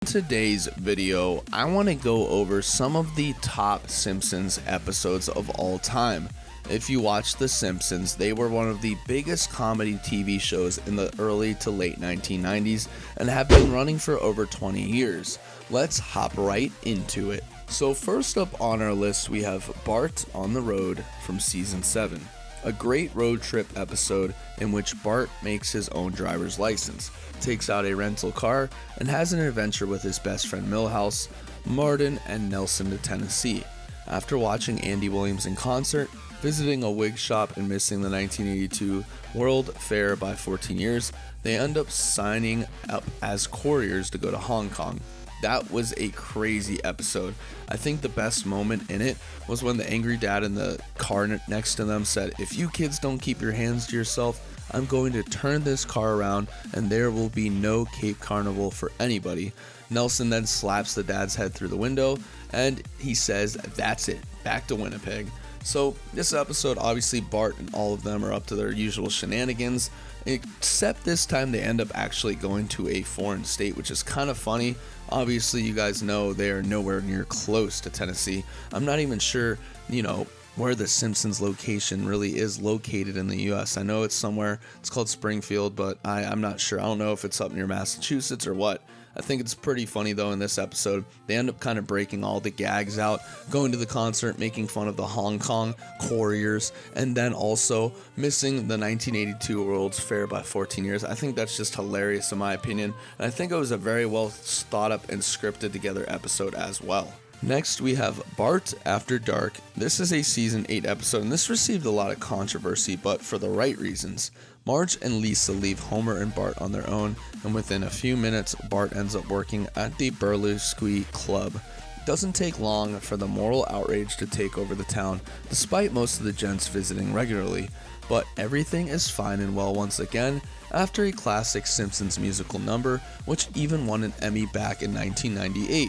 In today's video, I want to go over some of the top Simpsons episodes of all time. If you watch The Simpsons, they were one of the biggest comedy TV shows in the early to late 1990s and have been running for over 20 years. Let's hop right into it. So first up on our list, we have Bart on the Road from season 7. A great road trip episode in which Bart makes his own driver's license, takes out a rental car, and has an adventure with his best friend Milhouse, Martin, and Nelson to Tennessee. After watching Andy Williams in concert, visiting a wig shop, and missing the 1982 World Fair by 14 years, they end up signing up as couriers to go to Hong Kong. That was a crazy episode. I think the best moment in it was when the angry dad in the car next to them said, "If you kids don't keep your hands to yourself, I'm going to turn this car around and there will be no Cape Carnival for anybody." Nelson then slaps the dad's head through the window and he says, "That's it, back to Winnipeg." So this episode, obviously Bart and all of them are up to their usual shenanigans, except this time they end up actually going to a foreign state, which is kind of funny. Obviously, you guys know they are nowhere near close to Tennessee. I'm not even sure, where the Simpsons location really is located in the US. I know it's somewhere, it's called Springfield, but I'm not sure. I don't know if it's up near Massachusetts or what. I think it's pretty funny though in this episode. They end up kind of breaking all the gags out, going to the concert, making fun of the Hong Kong couriers, and then also missing the 1982 World's Fair by 14 years. I think that's just hilarious in my opinion, and I think it was a very well thought up and scripted together episode as well. Next, we have Bart After Dark. This is a season 8 episode, and this received a lot of controversy, but for the right reasons. Marge and Lisa leave Homer and Bart on their own, and within a few minutes, Bart ends up working at the Burlesque Club. It doesn't take long for the moral outrage to take over the town, despite most of the gents visiting regularly. But everything is fine and well once again, after a classic Simpsons musical number, which even won an Emmy back in 1998.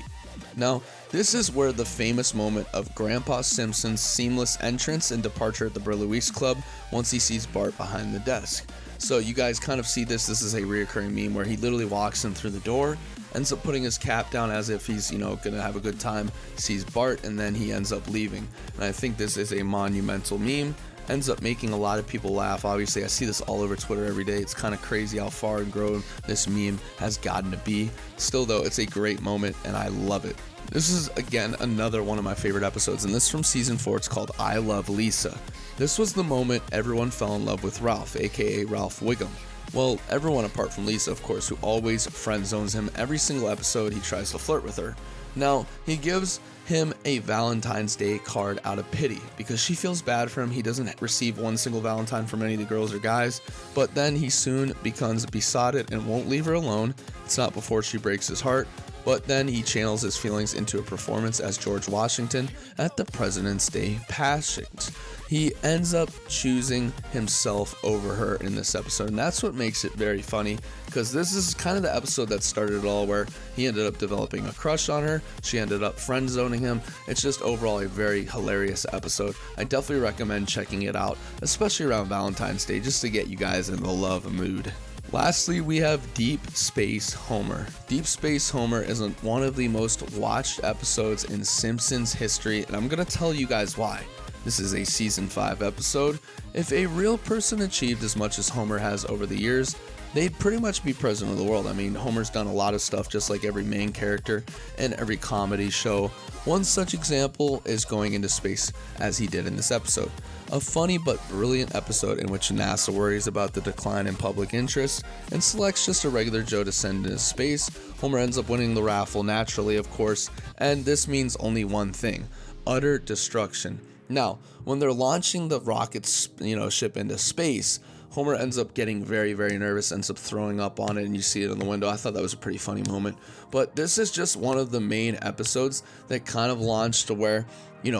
Now, this is where the famous moment of Grandpa Simpson's seamless entrance and departure at the Burlesque Club once he sees Bart behind the desk. So you guys kind of see this is a reoccurring meme where he literally walks in through the door, ends up putting his cap down as if he's, gonna have a good time, sees Bart, and then he ends up leaving. And I think this is a monumental meme. Ends up making a lot of people laugh. Obviously, I see this all over Twitter every day. It's kind of crazy how far and grown this meme has gotten to be. Still though, it's a great moment and I love it. This is again another one of my favorite episodes, and this is from season 4. It's called I Love Lisa. This was the moment everyone fell in love with Ralph, aka Ralph Wiggum. Well, everyone apart from Lisa, of course, who always friend zones him. Every single episode he tries to flirt with her. Now, he gives him a Valentine's Day card out of pity because she feels bad for him. He doesn't receive one single Valentine from any of the girls or guys, but then he soon becomes besotted and won't leave her alone. It's not before she breaks his heart, but then he channels his feelings into a performance as George Washington at the President's Day pageant. He ends up choosing himself over her in this episode, and that's what makes it very funny, because this is kind of the episode that started it all, where he ended up developing a crush on her, she ended up friend zoning him. It's just overall a very hilarious episode. I definitely recommend checking it out, especially around Valentine's Day, just to get you guys in the love mood. Lastly, we have Deep Space Homer. Deep Space Homer is one of the most watched episodes in Simpsons history, and I'm going to tell you guys why. This is a season 5 episode. If a real person achieved as much as Homer has over the years, they'd pretty much be president of the world. I mean, Homer's done a lot of stuff just like every main character in every comedy show. One such example is going into space, as he did in this episode. A funny but brilliant episode in which NASA worries about the decline in public interest and selects just a regular Joe to send into space. Homer ends up winning the raffle naturally, of course, and this means only one thing: utter destruction. Now, when they're launching the rocket, ship into space, Homer ends up getting very, very nervous, ends up throwing up on it, and you see it in the window. I thought that was a pretty funny moment. But this is just one of the main episodes that kind of launched to where,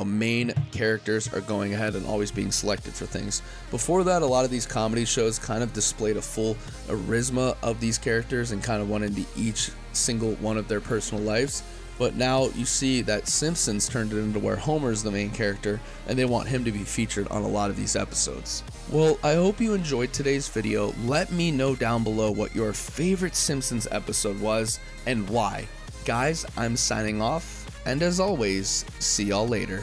main characters are going ahead and always being selected for things. Before that, a lot of these comedy shows kind of displayed a full charisma of these characters and kind of went into each single one of their personal lives. But now you see that Simpsons turned it into where Homer's the main character, and they want him to be featured on a lot of these episodes. Well, I hope you enjoyed today's video. Let me know down below what your favorite Simpsons episode was and why. Guys, I'm signing off, and as always, see y'all later.